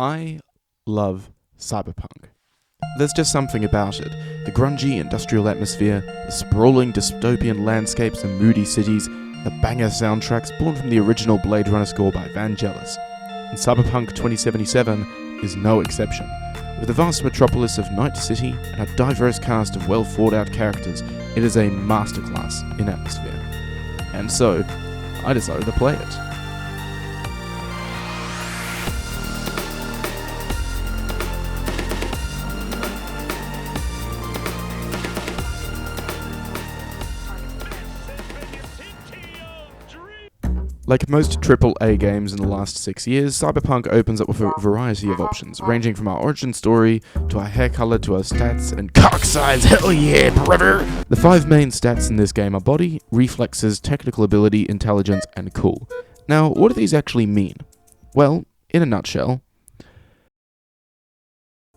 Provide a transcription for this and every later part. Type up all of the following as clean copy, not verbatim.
I love cyberpunk. There's just something about it. The grungy industrial atmosphere, the sprawling dystopian landscapes and moody cities, the banger soundtracks born from the original Blade Runner score by Vangelis. And Cyberpunk 2077 is no exception. With a vast metropolis of Night City and a diverse cast of well thought out characters, it is a masterclass in atmosphere. And so, I decided to play it. Like most AAA games in the last 6 years, Cyberpunk opens up with a variety of options, ranging from our origin story, to our hair color, to our stats, and cock size, hell yeah, brother! The 5 main stats in this game are body, reflexes, technical ability, intelligence, and cool. Now, what do these actually mean? Well, in a nutshell,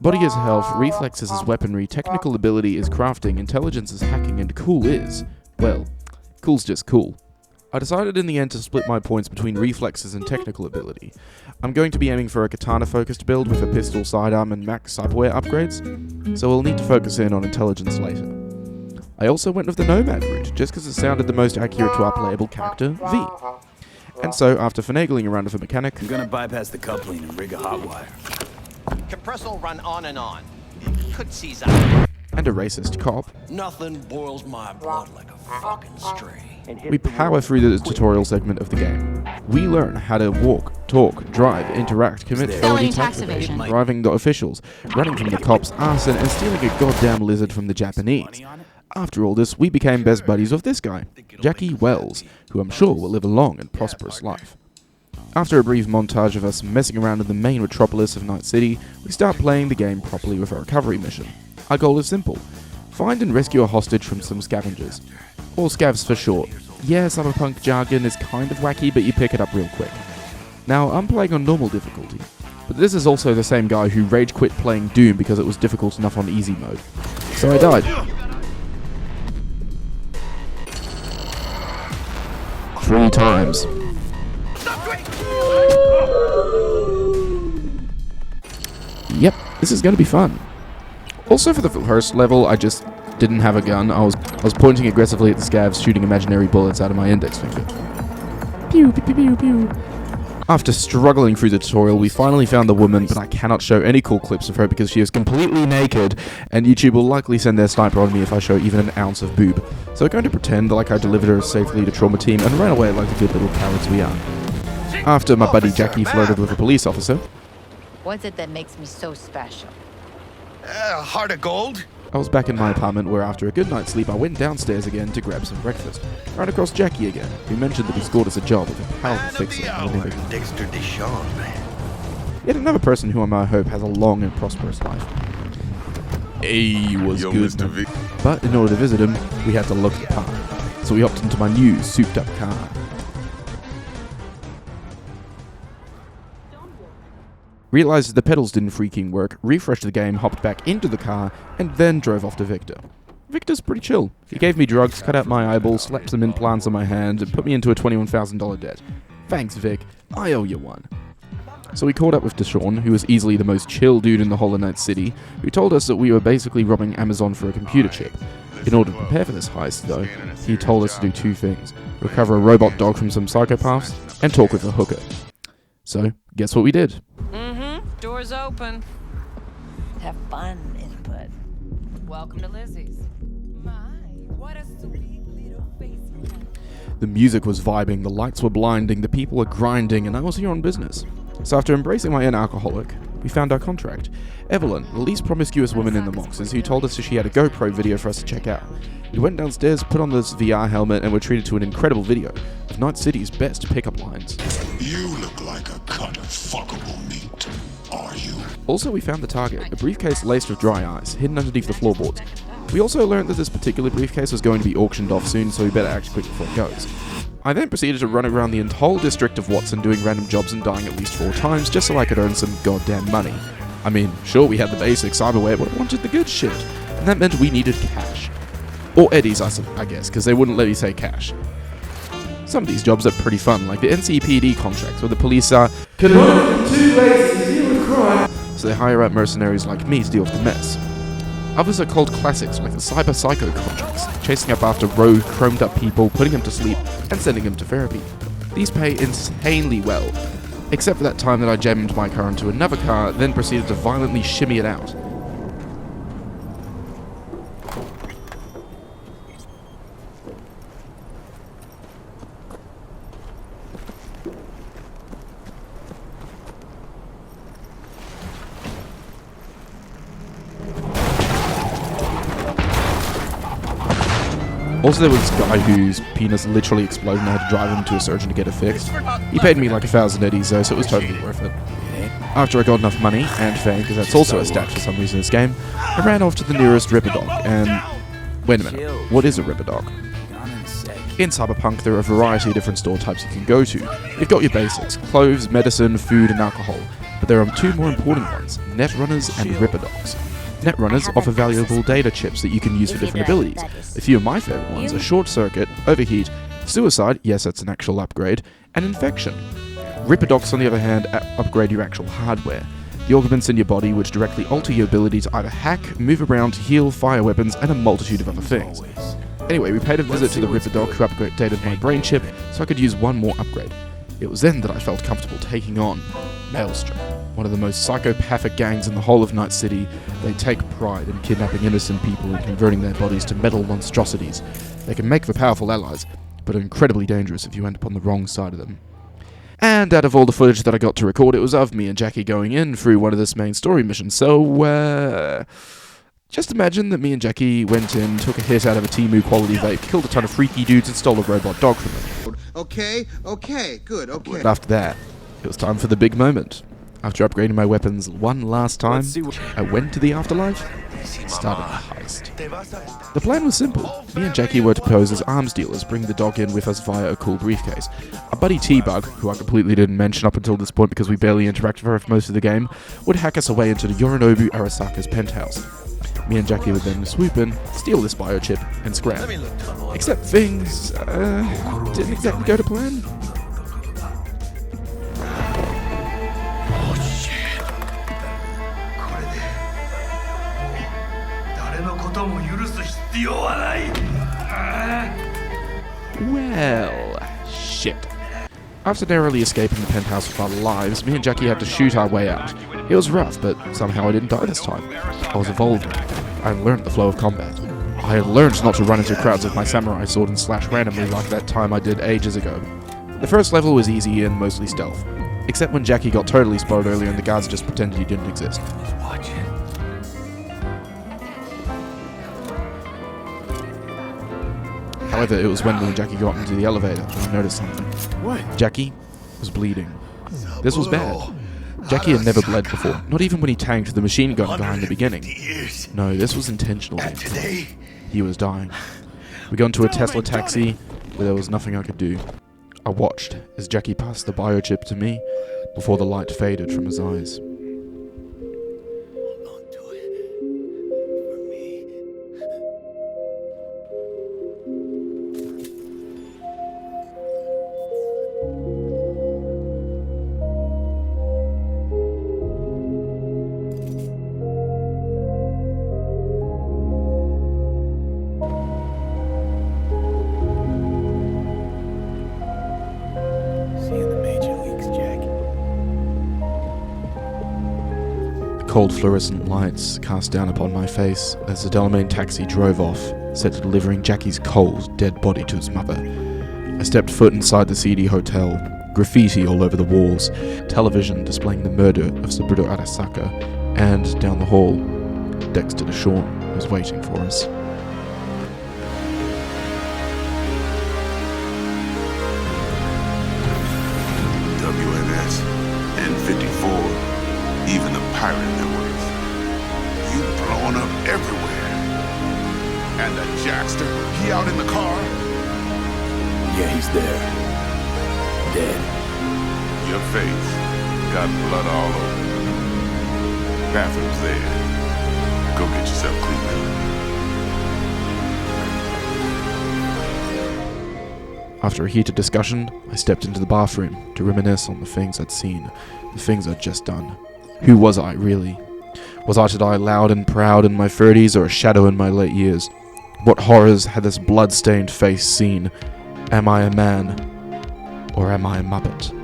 body is health, reflexes is weaponry, technical ability is crafting, intelligence is hacking, and cool is, well, cool's just cool. I decided in the end to split my points between reflexes and technical ability. I'm going to be aiming for a katana-focused build with a pistol, sidearm, and max cyberware upgrades, so we'll need to focus in on intelligence later. I also went with the Nomad route, just because it sounded the most accurate to our playable character, V. And so, after finagling around with a mechanic... I'm gonna bypass the coupling and rig a hot wire. Compressor will run on and on. Could seize up. And a racist cop. Nothing boils my blood like a fucking stray. We power through the tutorial segment of the game. We learn how to walk, talk, drive, interact, commit felony tax evasion, driving the officials, running from the cops, arson, and stealing a goddamn lizard from the Japanese. After all this, we became best buddies of this guy, Jackie Wells, who I'm sure will live a long and prosperous life. After a brief montage of us messing around in the main metropolis of Night City, we start playing the game properly with our recovery mission. Our goal is simple. Find and rescue a hostage from some scavengers. Or scavs for short. Yeah, cyberpunk jargon is kind of wacky, but you pick it up real quick. Now, I'm playing on normal difficulty, but this is also the same guy who rage quit playing Doom because it was difficult enough on easy mode. So I died. 3 times. Yep, this is going to be fun. Also for the first level, I just didn't have a gun. I was pointing aggressively at the scavs, shooting imaginary bullets out of my index finger. Pew, pew, pew, pew, pew. After struggling through the tutorial, we finally found the woman, but I cannot show any cool clips of her because she is completely naked, and YouTube will likely send their sniper on me if I show even an ounce of boob. So I'm going to pretend like I delivered her safely to trauma team and ran away like the good little cowards we are. After my buddy Jackie flirted with a police officer. What's it that makes me so special? Heart of gold? I was back in my apartment where after a good night's sleep I went downstairs again to grab some breakfast. Ran across Jackie again, who mentioned that he scored us a job with a powerful fixer. Dexter Deshawn, man. Yet another person who I hope has a long and prosperous life. He was good, but in order to visit him, we had to look the part. So we hopped into my new souped up car. Realised the pedals didn't freaking work, refreshed the game, hopped back into the car, and then drove off to Victor. Victor's pretty chill. He gave me drugs, cut out my eyeballs, slapped some implants on my hand, and put me into a $21,000 debt. Thanks, Vic. I owe you one. So we caught up with Deshawn, who was easily the most chill dude in the whole of Night City, who told us that we were basically robbing Amazon for a computer chip. In order to prepare for this heist, though, he told us to do 2 things. Recover a robot dog from some psychopaths, and talk with a hooker. So, guess what we did? Doors open. Have fun, input. Welcome to Lizzie's. My, what a sweet little face. The music was vibing, the lights were blinding, the people were grinding, and I was here on business. So after embracing my inner alcoholic, we found our contract. Evelyn, the least promiscuous woman in the Moxes, who told us that she had a GoPro video for us to check out. We went downstairs, put on this VR helmet, and were treated to an incredible video of Night City's best pickup lines. You look like a cut of fuckable meat. Are you? Also, we found the target, a briefcase laced with dry ice, hidden underneath the floorboards. We also learned that this particular briefcase was going to be auctioned off soon, so we better act quick before it goes. I then proceeded to run around the whole district of Watson doing random jobs and dying at least 4 times just so I could earn some goddamn money. I mean, sure, we had the basic cyberware, but I wanted the good shit, and that meant we needed cash. Or eddies, I guess, because they wouldn't let me say cash. Some of these jobs are pretty fun, like the NCPD contracts where the police are connected to 2 ways to deal with crime so they hire out mercenaries like me to deal with the mess. Others are cult classics like the Cyber Psycho contracts, chasing up after rogue, chromed up people, putting them to sleep, and sending them to therapy. These pay insanely well, except for that time that I jammed my car into another car, then proceeded to violently shimmy it out. Also, there was this guy whose penis literally exploded and I had to drive him to a surgeon to get it fixed. He paid me like 1,000 eddies though, so it was totally worth it. After I got enough money, and fame, because that's also a stat for some reason in this game, I ran off to the nearest REUPLOAD, and... Wait a minute, what is a REUPLOAD? In Cyberpunk, there are a variety of different store types you can go to. You've got your basics, clothes, medicine, food, and alcohol, but there are two more important ones, Netrunners and REUPLOADs. Netrunners offer valuable data chips that you can use for different abilities. A few of my favourite ones are Short Circuit, Overheat, Suicide, yes that's an actual upgrade, and Infection. REUPLOADs on the other hand upgrade your actual hardware. The augments in your body which directly alter your ability to either hack, move around, heal, fire weapons, and a multitude of other things. Anyway, we paid a visit to the REUPLOAD who upgraded my brain chip so I could use one more upgrade. It was then that I felt comfortable taking on Maelstrom, one of the most psychopathic gangs in the whole of Night City. They take pride in kidnapping innocent people and converting their bodies to metal monstrosities. They can make for powerful allies, but are incredibly dangerous if you end up on the wrong side of them. And out of all the footage that I got to record, it was of me and Jackie going in through one of this main story missions, so, just imagine that me and Jackie went in, took a hit out of a Temu quality vape, killed a ton of freaky dudes, and stole a robot dog from them. Okay, good, okay. But after that, it was time for the big moment. After upgrading my weapons one last time, I went to the afterlife, started the heist. The plan was simple. Me and Jackie were to pose as arms dealers, bring the dog in with us via a cool briefcase. Our buddy T-Bug, who I completely didn't mention up until this point because we barely interacted with her for most of the game, would hack us away into the Yorinobu Arasaka's penthouse. Me and Jackie would then swoop in, steal this biochip, and scram. Except things, didn't exactly go to plan. Well, shit. After narrowly escaping the penthouse with our lives, me and Jackie had to shoot our way out. It was rough, but somehow I didn't die this time. I was evolving. I had learned the flow of combat. I had learned not to run into crowds with my samurai sword and slash randomly like that time I did ages ago. The first level was easy and mostly stealth, except when Jackie got totally spotted earlier and the guards just pretended he didn't exist. However, it was when me and Jackie got into the elevator that I noticed something. What? Jackie was bleeding. This was bad. Jackie had never bled before, not even when he tanked the machine gun guy in the beginning. No, this was intentional. He was dying. We got into a Tesla taxi, where there was nothing I could do. I watched as Jackie passed the biochip to me before the light faded from his eyes. Cold fluorescent lights cast down upon my face as the Delamain taxi drove off, set to delivering Jackie's cold, dead body to his mother. I stepped foot inside the seedy hotel, graffiti all over the walls, television displaying the murder of Saburo Arasaka, and down the hall, Dexter DeShawn was waiting for us. WNS, N54, even the pirate networks. You blowing up everywhere. And the Jackster, he out in the car? Yeah, he's there. Dead. Your face got blood all over. Bathroom's there. Go get yourself cleaned up. After a heated discussion, I stepped into the bathroom to reminisce on the things I'd seen, the things I'd just done. Who was I, really? Was I to die loud and proud in my 30s, or a shadow in my late years? What horrors had this blood-stained face seen? Am I a man, or am I a Muppet?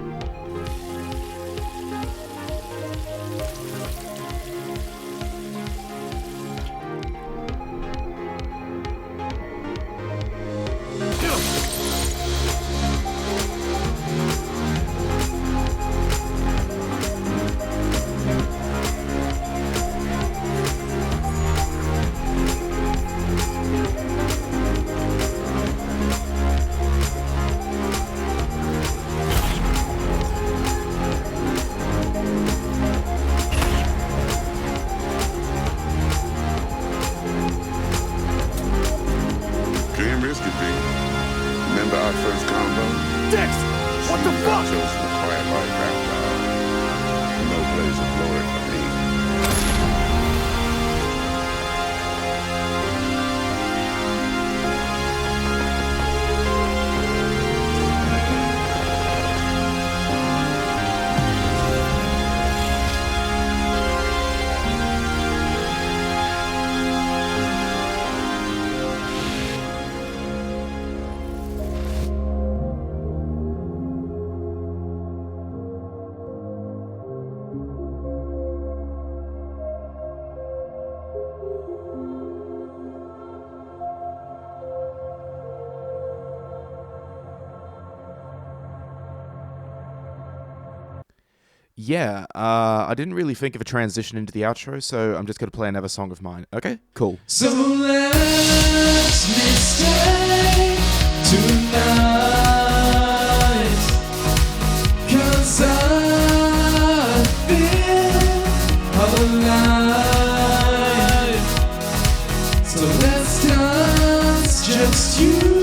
Can't risk it, big. Remember our first combo? Dex! What the fuck? Chose the quiet life after all. No blaze of glory for me. Yeah, I didn't really think of a transition into the outro, so I'm just going to play another song of mine. Okay, cool. So let me stay tonight, 'cause I feel alive. So let's dance, just you